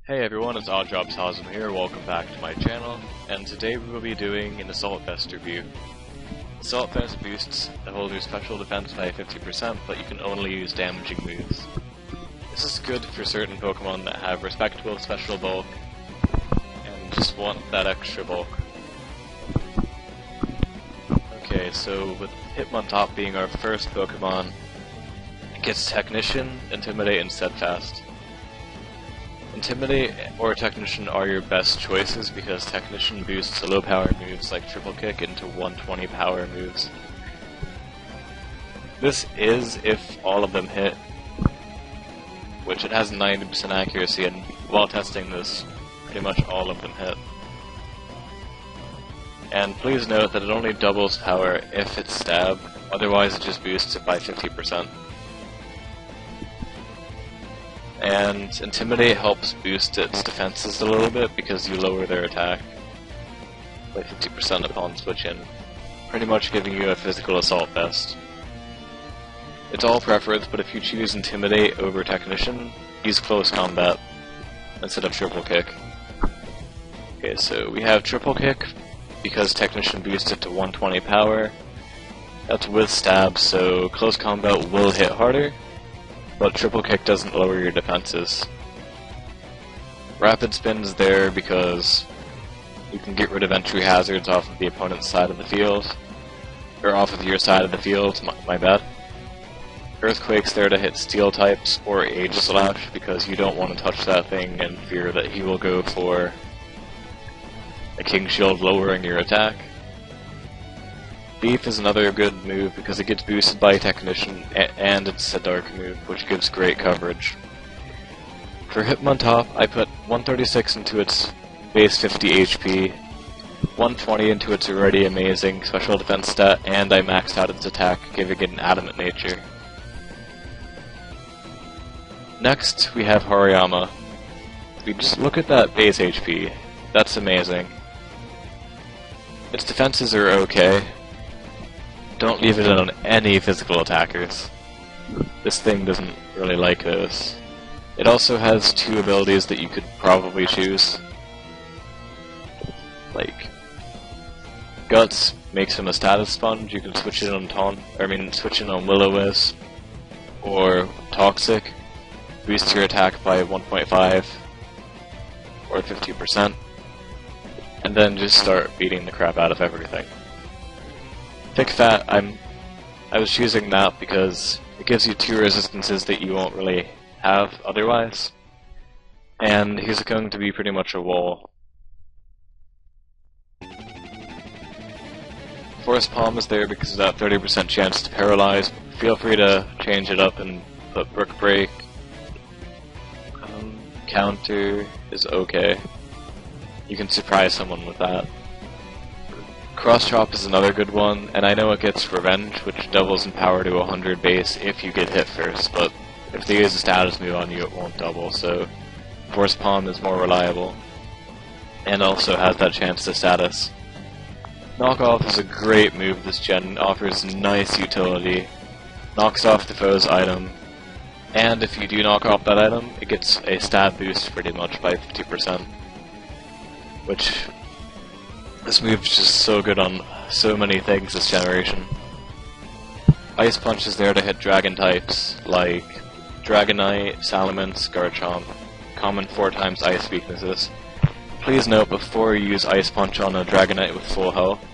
Hey everyone, it's OddJobsHosm here, welcome back to my channel, and today we will be doing an Assault Vest review. Assault Vest boosts the holder's special defense by 50%, but you can only use damaging moves. This is good for certain Pokemon that have respectable special bulk, and just want that extra bulk. Okay, so with Hitmontop being our first Pokemon, it gets Technician, Intimidate, and Steadfast. Intimidate or Technician are your best choices because Technician boosts low power moves like Triple Kick into 120 power moves. This is if all of them hit, which it has 90% accuracy, and while testing this, pretty much all of them hit. And please note that it only doubles power if it's Stab, otherwise it just boosts it by 50%. And Intimidate helps boost its defenses a little bit because you lower their attack by 50% upon switch in, pretty much giving you a physical assault vest. It's all preference, but if you choose Intimidate over Technician, use Close Combat instead of Triple Kick. Okay, so we have Triple Kick because Technician boosts it to 120 power. That's with Stab, so Close Combat will hit harder, but Triple Kick doesn't lower your defenses. Rapid Spin is there because you can get rid of entry hazards off of the opponent's side of the field, or off of your side of the field, my bad. Earthquake's there to hit Steel types or Age Slash because you don't want to touch that thing and fear that he will go for a King Shield lowering your attack. Beef is another good move because it gets boosted by Technician, and it's a dark move, which gives great coverage. For Hitmontop, I put 136 into its base 50 HP, 120 into its already amazing special defense stat, and I maxed out its attack, giving it an adamant nature. Next, we have Hariyama. We just look at that base HP. That's amazing. Its defenses are okay. Don't leave it on any physical attackers. This thing doesn't really like those. It also has two abilities that you could probably choose. Like, Guts makes him a status sponge. You can switch it on switch it on Will-O-Wisp, or Toxic. Boost your attack by 1.5 or 50%, and then just start beating the crap out of everything. Thick Fat, I was choosing that because it gives you two resistances that you won't really have otherwise, and he's going to be pretty much a wall. Force Palm is there because of that 30% chance to paralyze. Feel free to change it up and put Brick Break. Counter is okay. You can surprise someone with that. Cross Chop is another good one, and I know it gets Revenge, which doubles in power to 100 base if you get hit first, but if they use a status move on you, it won't double, so Force Palm is more reliable, and also has that chance to status. Knockoff is a great move this gen, offers nice utility, knocks off the foe's item, and if you do knock off that item, it gets a stab boost pretty much by 50%, which this move is just so good on so many things this generation. Ice Punch is there to hit dragon types like Dragonite, Salamence, Garchomp, common 4x ice weaknesses. Please note, before you use Ice Punch on a Dragonite with full health,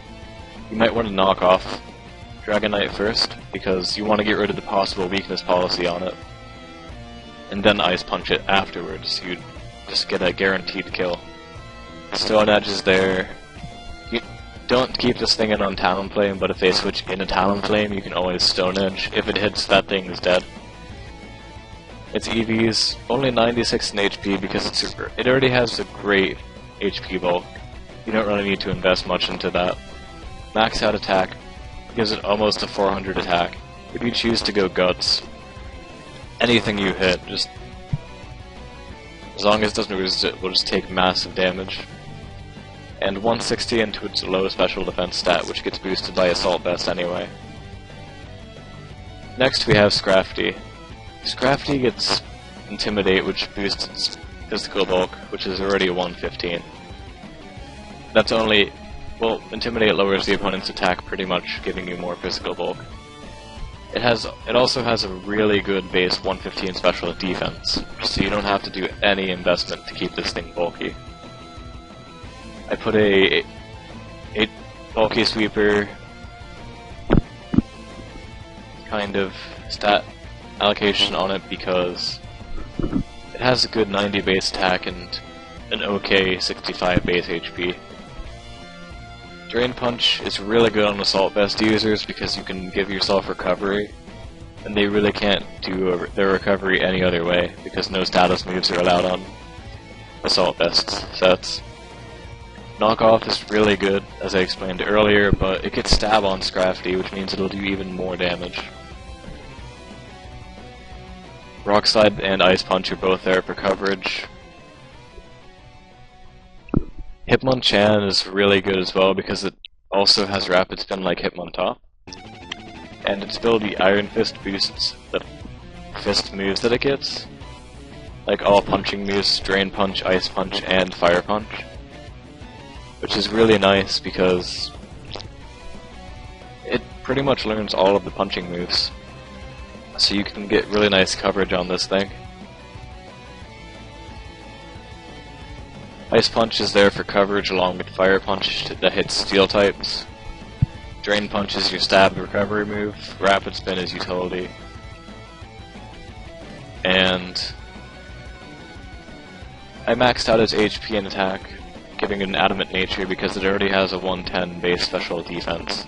you might want to knock off Dragonite first, because you want to get rid of the possible weakness policy on it, and then Ice Punch it afterwards, so you just get a guaranteed kill. Stone Edge is there. You don't keep this thing in on Talonflame, but if they switch in a Talonflame, you can always Stone Edge. If it hits, that thing is dead. Its EV's only 96 in HP because it already has a great HP bulk. You don't really need to invest much into that. Max out attack gives it almost a 400 attack. If you choose to go Guts, anything you hit, just as long as it doesn't resist it, will just take massive damage. And 160 into its low special defense stat, which gets boosted by Assault Vest anyway. Next we have Scrafty. Scrafty gets Intimidate, which boosts its physical bulk, which is already a 115. That's only... well, Intimidate lowers the opponent's attack pretty much, giving you more physical bulk. It also has a really good base 115 special defense, so you don't have to do any investment to keep this thing bulky. I put a 8 bulky sweeper kind of stat allocation on it because it has a good 90 base attack and an okay 65 base HP. Drain Punch is really good on Assault Vest users because you can give yourself recovery, and they really can't do their recovery any other way because no status moves are allowed on Assault Vest sets. Knockoff is really good, as I explained earlier, but it gets Stab on Scrafty, which means it'll do even more damage. Rock Slide and Ice Punch are both there for coverage. Hitmonchan is really good as well because it also has Rapid Spin like Hitmontop. And its ability Iron Fist boosts the fist moves that it gets, like all punching moves, Drain Punch, Ice Punch, and Fire Punch. Which is really nice because it pretty much learns all of the punching moves. So you can get really nice coverage on this thing. Ice Punch is there for coverage along with Fire Punch that hits Steel types. Drain Punch is your stab recovery move. Rapid Spin is utility. And I maxed out its HP and attack, giving it an Adamant Nature because it already has a 110 base special defense.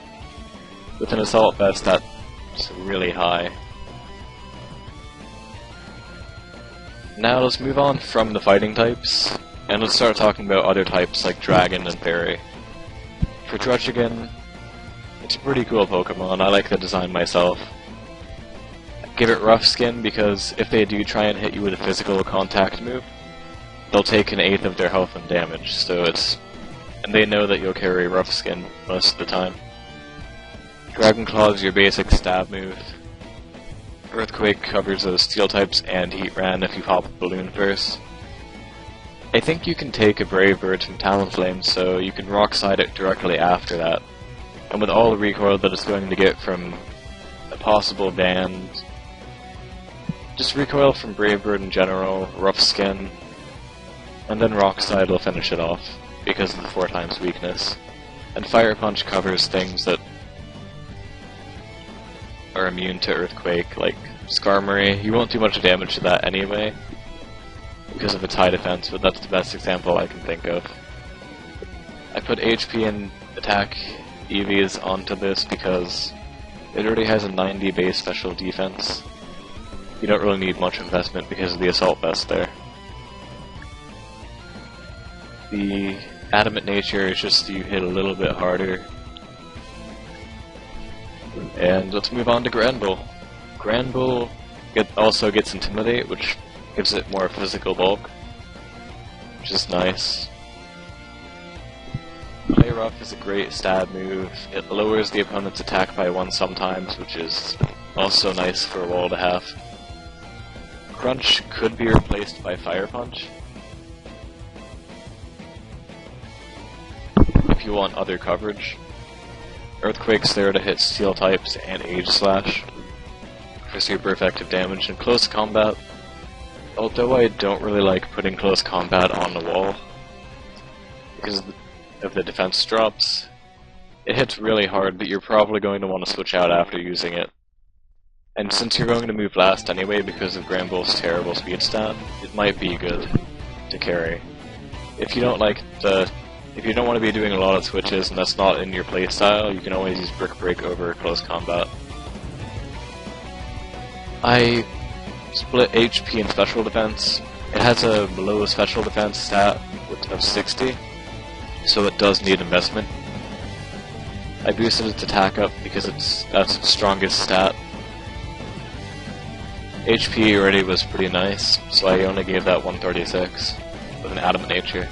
With an Assault Vest that's really high. Now let's move on from the fighting types, and let's start talking about other types like Dragon and Fairy. For Druddigon, it's a pretty cool Pokemon. I like the design myself. Give it Rough Skin because if they do try and hit you with a physical contact move, they'll take an 1/8 of their health and damage, and they know that you'll carry Rough Skin most of the time. Dragon Claw is your basic stab move. Earthquake covers those Steel types and Heat Ran if you pop a Balloon first. I think you can take a Brave Bird from Talonflame, so you can Rock Slide it directly after that. And with all the recoil that it's going to get from a possible band, just recoil from Brave Bird in general, Rough Skin, and then Rock Slide will finish it off because of the 4x weakness. And Fire Punch covers things that are immune to Earthquake, like Skarmory. You won't do much damage to that anyway because of its high defense, but that's the best example I can think of. I put HP and attack EVs onto this because it already has a 90 base special defense. You don't really need much investment because of the Assault Vest there. The Adamant Nature is just you hit a little bit harder. And let's move on to Granbull. Granbull also gets Intimidate, which gives it more physical bulk, which is nice. Play Rough is a great stab move. It lowers the opponent's attack by 1 sometimes, which is also nice for a wall to have. Crunch could be replaced by Fire Punch if you want other coverage. Earthquake's there to hit Steel types and Age Slash for super effective damage in close combat. Although I don't really like putting close combat on the wall because of the defense drops. It hits really hard, but you're probably going to want to switch out after using it. And since you're going to move last anyway because of Granbull's terrible speed stat, it might be good to carry. If you don't want to be doing a lot of switches and that's not in your playstyle, you can always use Brick Break over close combat. I split HP and special defense. It has a low special defense stat of 60, so it does need investment. I boosted its attack up because that's its strongest stat. HP already was pretty nice, so I only gave that 136 with an Adamant Nature.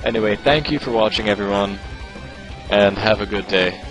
Anyway, thank you for watching everyone, and have a good day.